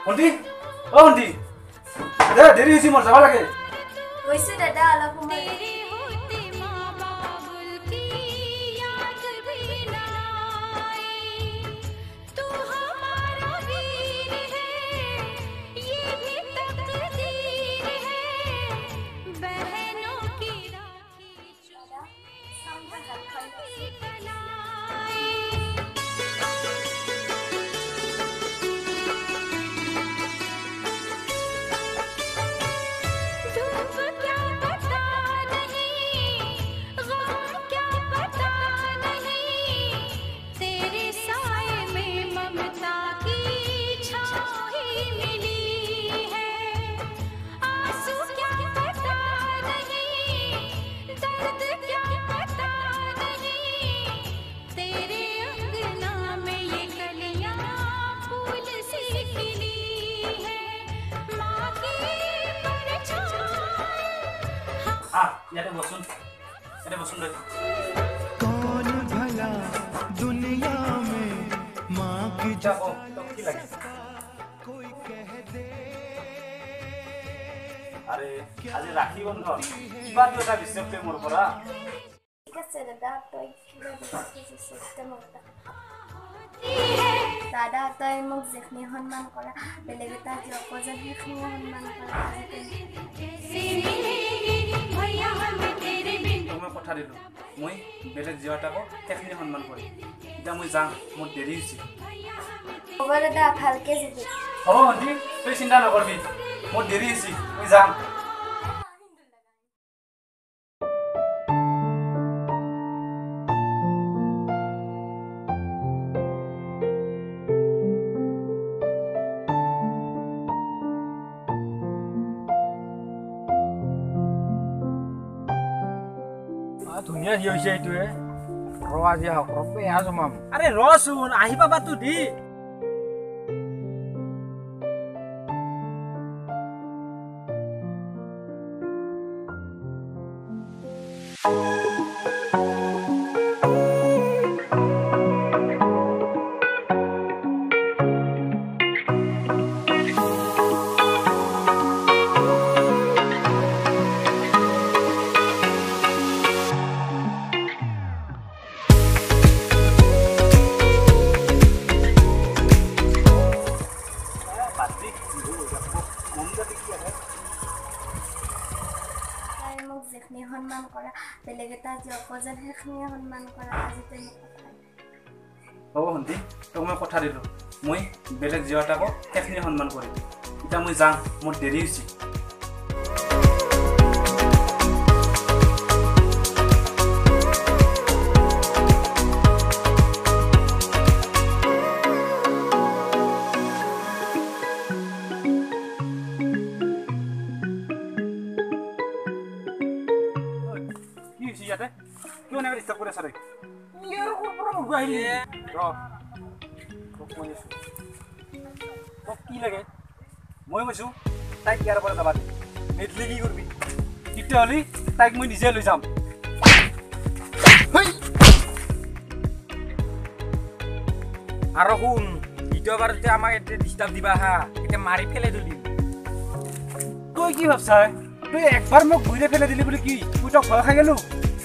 ভণ্টি অ ভণ্টি দাদা দেৰি হৈছে মোৰ যাব লাগে গৈছো দাদা অলপ সময় याते बसुन रे कौन भला दुनिया में माँ की जाओ तो की लगे कोई कह दे अरे आज राखी बंधन किबा तो এটা বিশেষকে মোৰ পৰা ঠিক আছে দাদা তই কিবা সিস্টেম এটা দাদা তই মোক যেখনি সন্মান কৰা বেলেগ এটা অপজন সেইখিনি সন্মান কৰা মই কথা দিলো মই বেলেগ জীৱাটাকো সেইখিনি সন্মান কৰি এতিয়া মই যাম মোৰ দেৰি হৈছে হ'ব দাদা ভালকে যাবি হ'ব ভণ্টি তই চিন্তা নকৰবি মোৰ দেৰি হৈছে মই যাম ধুনীয়া যি হৈছে এইটোৱে আজি আহক বেয়া জমাম আৰে ৰচোন আহি পাবা তো দি যেখনি সন্মান কৰা বেলেগ এটা অপজন সেইখিনি সন্মান কৰা আজি তই হ'ব ভণ্টি তোক মই কথা দিলো মই বেলেগ জীৱাটাকো সেইখিনি সন্মান কৰিম এতিয়া মই যাম মোৰ দেৰি হৈছে ইয়াতে কিয় নেবে ডিস্টার্ব করে সারে ইয়ার উপর মোবাইল র মই আছো তো কি লাগে মই কৈছো তাইক ইয়াৰ পৰা যাবা নেটলি কি কৰবি তেতিয়া হলি তাইক মই নিজে লৈ যাম আৰু শুন দ্বিতীয়বাৰতে আমাক এতে ডিস্টাৰ্ব দিবা হা এতে মাৰি ফেলে দিলি তই কি ভাবছা তই একবাৰ মোক ঘুৰে ফেলে দিলি বুলি কি মই তোক ভয় খাই গেলো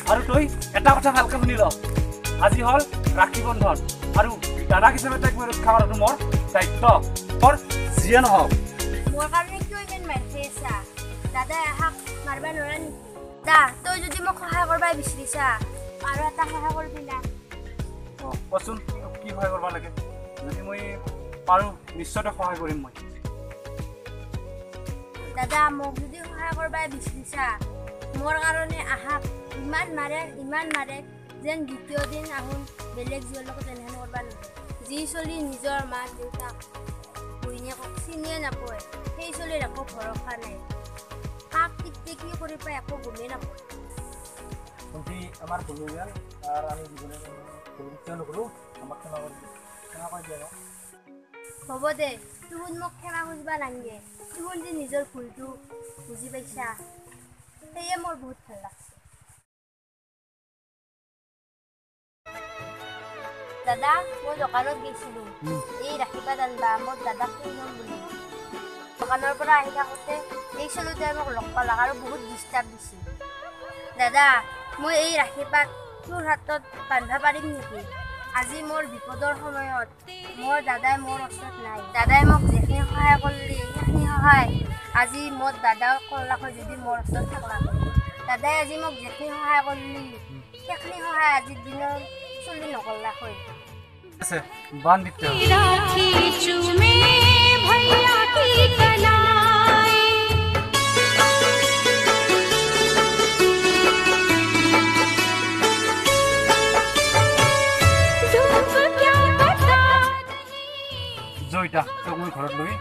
আৰু তই এটা কথা ভালকে শুনি ল আজি হল ৰাখি বন্ধন আৰু দাদা হিচাপে তাইক মই ৰক্ষা কৰাটো মোৰ দায়িত্ব তোৰ যিয়ে নহওক মোৰ কাৰণে কিয় ইমান মাৰিছে আছা দাদা আহাক মাৰবা নোৱাৰা নেকি দা তই যদি মোক সহায় কৰবা বিচাৰিছা আৰু এটা সহায় কৰিবি না কচোন কি সহায় কৰিব লাগে যদি মই পাৰো নিশ্চয় সহায় কৰিম মই দাদা মোক যদি সহায় কৰবা বিচাৰিছা মোৰ কাৰণে আহাক ইমান মাৰে যেন দ্বিতীয় দিন আহুন বেলেগ জীৰ লগত এনেহেন কৰবা নহয় যি চলি নিজৰ মা দেউতাক বহিনীয়েকক চিনিয়ে নাপায় সেই চলিৰ একো ভৰসা নাই কাক কেতিয়া কি কৰি পাই একো গমেই নাপায় ভণ্টি আমাৰ ভুলিয়াল আৰু আমি জীৱনে ভুল নকৰোঁ আমাক ক্ষমা কৰি দিয়া হ'ব দে তুহুন মোক ক্ষমা খুজিবা নালাগে তুহুন যে নিজৰ ভুলটো বুজি পাইছা সেয়ে মোৰ বহুত ভাল লাগছে দাদা মই দোকানত গৈছিলোঁ এই ৰাখিপাত আনবা মোৰ দাদাক কিনম বুলি দোকানৰ পৰা আহি থাকোঁতে এই চলিটোৱে মোক লগ পালাক আৰু বহুত ডিষ্টাৰ্ব দিছিল দাদা মই এই ৰাখিপাত তোৰ হাতত বান্ধা পাৰিম নেকি আজি মোৰ বিপদৰ সময়ত মোৰ দাদাই মোৰ ওচৰত নাই দাদাই মোক যিখিনি সহায় কৰিলে সেইখিনি সহায় আজি মোৰ দাদাও কৰলাক হয় যদি মোৰ ওচৰত থাকলাক দাদাই আজি মোক যিখিনি সহায় কৰিলে সেইখিনি সহায় আজিৰ দিনত চলি নকৰলাক হয় আছে বান দিতে জয়টা তোক মই ঘৰত লৈ